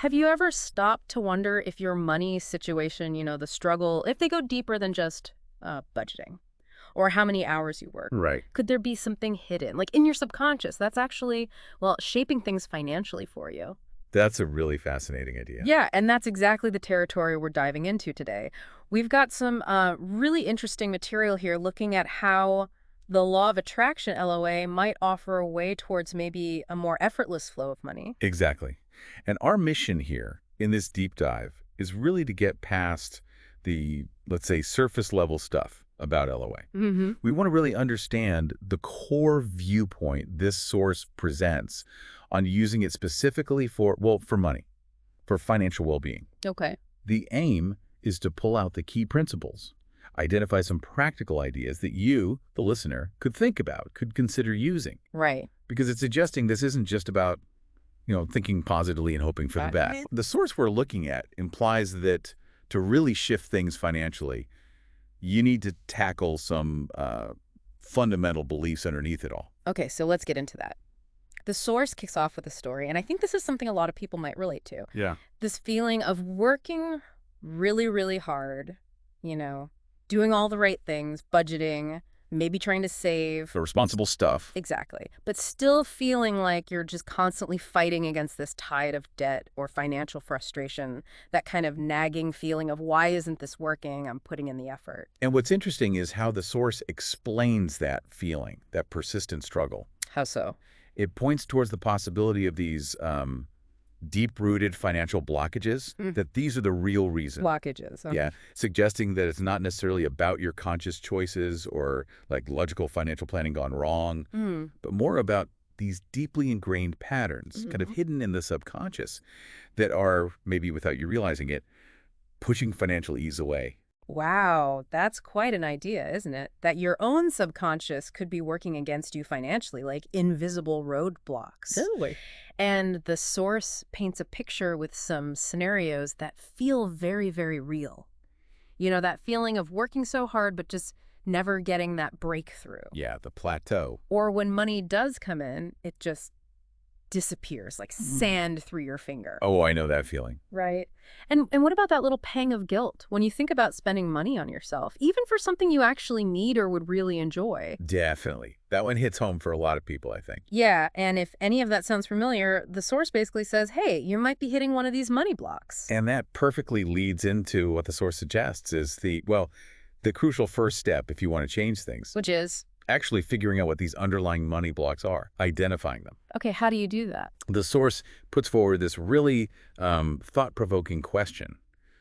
Have you ever stopped to wonder if your money situation, the struggle, if they go deeper than just budgeting or how many hours you work? Right. Could there be something hidden, like in your subconscious, that's actually, well, shaping things financially for you? That's a really fascinating idea. Yeah, and that's exactly the territory we're diving into today. We've got some really interesting material here looking at how the law of attraction, LOA, might offer a way towards maybe a more effortless flow of money. Exactly. And our mission here in this deep dive is really to get past the, let's say, surface level stuff about LOA. Mm-hmm. We want to really understand the core viewpoint this source presents on using it specifically for, well, for money, for financial well-being. Okay. The aim is to pull out the key principles, identify some practical ideas that you, the listener, could think about, could consider using. Right. Because it's suggesting this isn't just about, thinking positively and hoping for the best. Right. The source we're looking at implies that to really shift things financially, you need to tackle some fundamental beliefs underneath it all. Okay, so let's get into that. The source kicks off with a story, and I think this is something a lot of people might relate to. Yeah. This feeling of working really, really hard, doing all the right things, budgeting, maybe trying to save. The responsible stuff. Exactly. But still feeling like you're just constantly fighting against this tide of debt or financial frustration, that kind of nagging feeling of why isn't this working? I'm putting in the effort. And what's interesting is how the source explains that feeling, that persistent struggle. How so? It points towards the possibility of these deep-rooted financial blockages, that these are the real reasons. Blockages. Okay. Yeah, suggesting that it's not necessarily about your conscious choices or like logical financial planning gone wrong, but more about these deeply ingrained patterns, kind of hidden in the subconscious, that are, maybe without you realizing it, pushing financial ease away. Wow, that's quite an idea, isn't it? That your own subconscious could be working against you financially, like invisible roadblocks. Totally. And the source paints a picture with some scenarios that feel very, very real. That feeling of working so hard, but just never getting that breakthrough. Yeah, the plateau. Or when money does come in, it just disappears like sand through your finger. Oh, I know that feeling. Right. And what about that little pang of guilt when you think about spending money on yourself, even for something you actually need or would really enjoy? Definitely. That one hits home for a lot of people, I think. Yeah, and if any of that sounds familiar, the source basically says, hey, you might be hitting one of these money blocks. And that perfectly leads into what the source suggests is the crucial first step if you want to change things. Which is? Actually figuring out what these underlying money blocks are, identifying them. Okay, how do you do that? The source puts forward this really thought-provoking question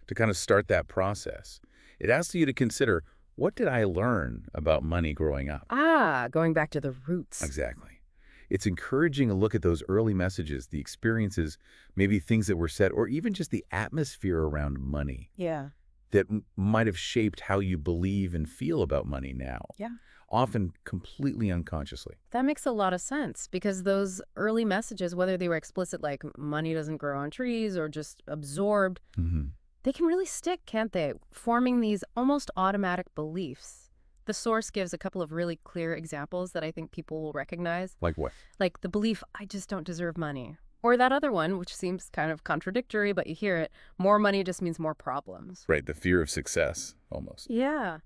to kind of start that process. It asks you to consider, what did I learn about money growing up? Ah, going back to the roots. Exactly. It's encouraging a look at those early messages, the experiences, maybe things that were said, or even just the atmosphere around money. Yeah. That might have shaped how you believe and feel about money now. Yeah. Often completely unconsciously. That makes a lot of sense because those early messages, whether they were explicit like money doesn't grow on trees or just absorbed, they can really stick, can't they? Forming these almost automatic beliefs. The source gives a couple of really clear examples that I think people will recognize. Like what? Like the belief, I just don't deserve money. Or that other one, which seems kind of contradictory, but you hear it, more money just means more problems. Right, the fear of success, almost. Yeah.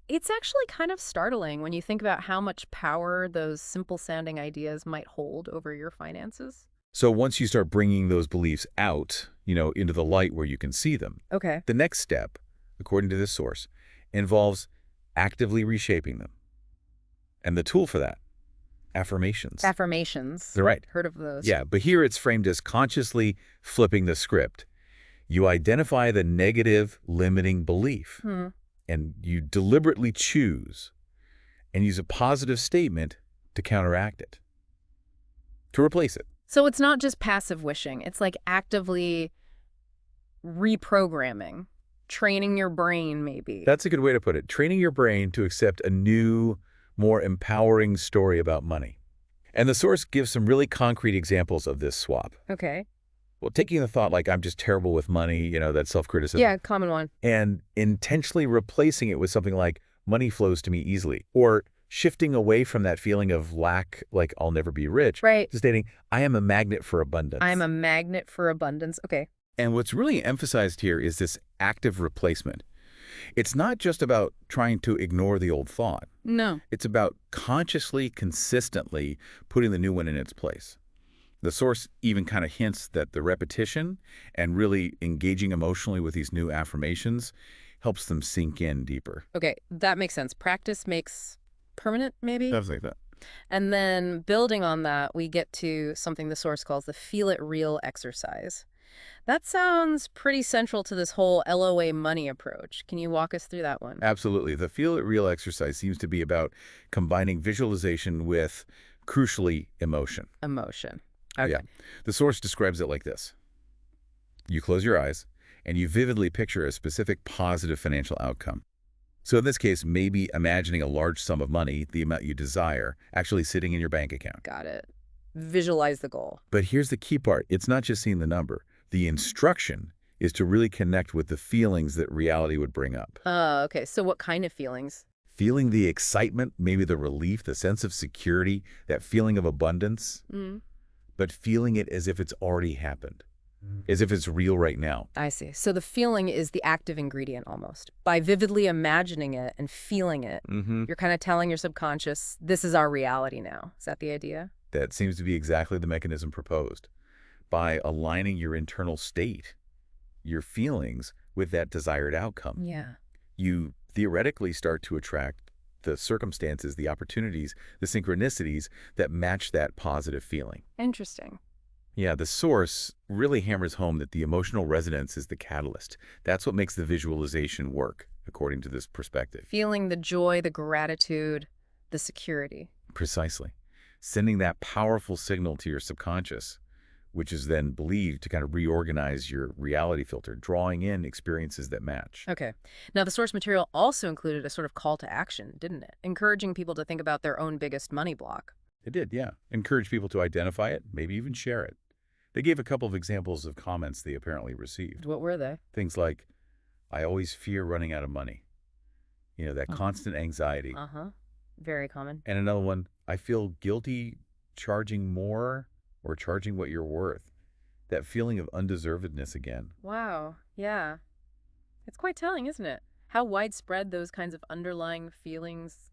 It's actually kind of startling when you think about how much power those simple-sounding ideas might hold over your finances. So once you start bringing those beliefs out, into the light where you can see them, Okay. the next step, according to this source, involves actively reshaping them. And the tool for that, affirmations. Affirmations. They're right. Heard of those. Yeah, but here it's framed as consciously flipping the script. You identify the negative limiting belief. And you deliberately choose and use a positive statement to counteract it, to replace it. So it's not just passive wishing. It's like actively reprogramming, training your brain maybe. That's a good way to put it. Training your brain to accept a new, more empowering story about money. And the source gives some really concrete examples of this swap. Okay. Well, taking the thought like I'm just terrible with money, that self-criticism. Yeah, common one. And intentionally replacing it with something like money flows to me easily, or shifting away from that feeling of lack, like I'll never be rich, Right. to stating, I am a magnet for abundance. I'm a magnet for abundance. Okay. And what's really emphasized here is this active replacement. It's not just about trying to ignore the old thought. No. It's about consciously, consistently putting the new one in its place. The source even kind of hints that the repetition and really engaging emotionally with these new affirmations helps them sink in deeper. Okay, that makes sense. Practice makes permanent, maybe? Stuff like that. And then building on that, we get to something the source calls the feel it real exercise. That sounds pretty central to this whole LOA money approach. Can you walk us through that one? Absolutely. The Feel It Real exercise seems to be about combining visualization with, crucially, emotion. Emotion. Okay. Yeah. The source describes it like this. You close your eyes, and you vividly picture a specific positive financial outcome. So in this case, maybe imagining a large sum of money, the amount you desire, actually sitting in your bank account. Got it. Visualize the goal. But here's the key part. It's not just seeing the number. The instruction is to really connect with the feelings that reality would bring up. Okay. So what kind of feelings? Feeling the excitement, maybe the relief, the sense of security, that feeling of abundance, but feeling it as if it's already happened, as if it's real right now. I see. So the feeling is the active ingredient almost. By vividly imagining it and feeling it, you're kind of telling your subconscious, this is our reality now. Is that the idea? That seems to be exactly the mechanism proposed. By aligning your internal state, your feelings, with that desired outcome, Yeah. you theoretically start to attract the circumstances, the opportunities, the synchronicities that match that positive feeling. Interesting. Yeah, the source really hammers home that the emotional resonance is the catalyst. That's what makes the visualization work, according to this perspective. Feeling the joy, the gratitude, the security. Precisely. Sending that powerful signal to your subconscious, which is then believed to kind of reorganize your reality filter, drawing in experiences that match. Okay. Now, the source material also included a sort of call to action, didn't it? Encouraging people to think about their own biggest money block. It did, yeah. Encourage people to identify it, maybe even share it. They gave a couple of examples of comments they apparently received. What were they? Things like, I always fear running out of money. You know, that constant anxiety. Very common. And another one, I feel guilty charging more or charging what you're worth. That feeling of undeservedness again. Wow. Yeah. It's quite telling, isn't it? How widespread those kinds of underlying feelings,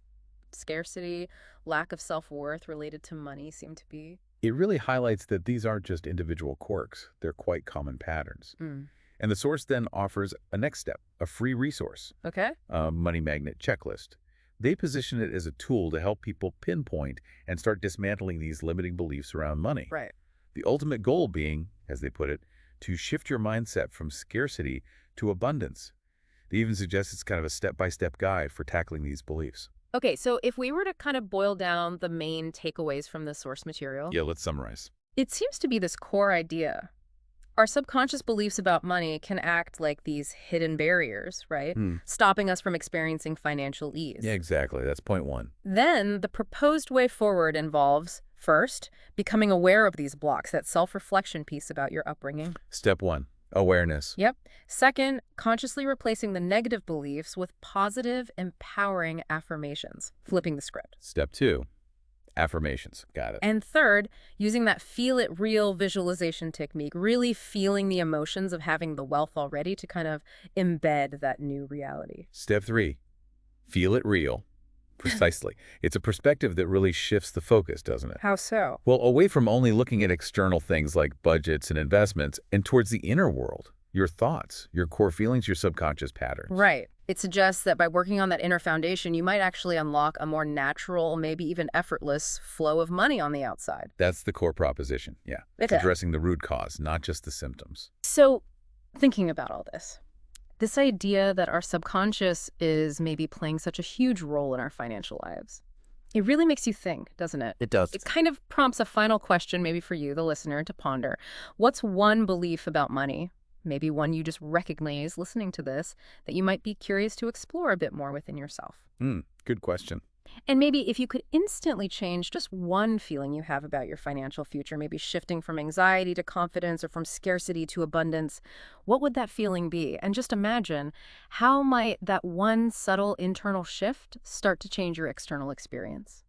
scarcity, lack of self-worth related to money seem to be. It really highlights that these aren't just individual quirks. They're quite common patterns. And the source then offers a next step, a free resource, Okay. a money magnet checklist. They position it as a tool to help people pinpoint and start dismantling these limiting beliefs around money. Right. The ultimate goal being, as they put it, to shift your mindset from scarcity to abundance. They even suggest it's kind of a step-by-step guide for tackling these beliefs. Okay, so if we were to kind of boil down the main takeaways from the source material, Yeah, let's summarize. it seems to be this core idea. Our subconscious beliefs about money can act like these hidden barriers, right? Stopping us from experiencing financial ease. Yeah, exactly. That's point one. Then the proposed way forward involves, first, becoming aware of these blocks, that self-reflection piece about your upbringing. Step one, awareness. Yep. Second, consciously replacing the negative beliefs with positive, empowering affirmations, flipping the script. Step two, affirmations. Got it. And third, using that feel it real visualization technique, really feeling the emotions of having the wealth already to kind of embed that new reality. Step three, feel it real. Precisely. It's a perspective that really shifts the focus, doesn't it? How so? Well, away from only looking at external things like budgets and investments and towards the inner world, your thoughts, your core feelings, your subconscious patterns. Right. It suggests that by working on that inner foundation, you might actually unlock a more natural, maybe even effortless flow of money on the outside. That's the core proposition, yeah. It's Okay. addressing the root cause, not just the symptoms. So, thinking about all this idea that our subconscious is maybe playing such a huge role in our financial lives, it really makes you think, doesn't it? It does. It kind of prompts a final question, maybe for you, the listener, to ponder. What's one belief about money, maybe one you just recognize listening to this, that you might be curious to explore a bit more within yourself? Good question. And maybe if you could instantly change just one feeling you have about your financial future, maybe shifting from anxiety to confidence or from scarcity to abundance, what would that feeling be? And just imagine, how might that one subtle internal shift start to change your external experience?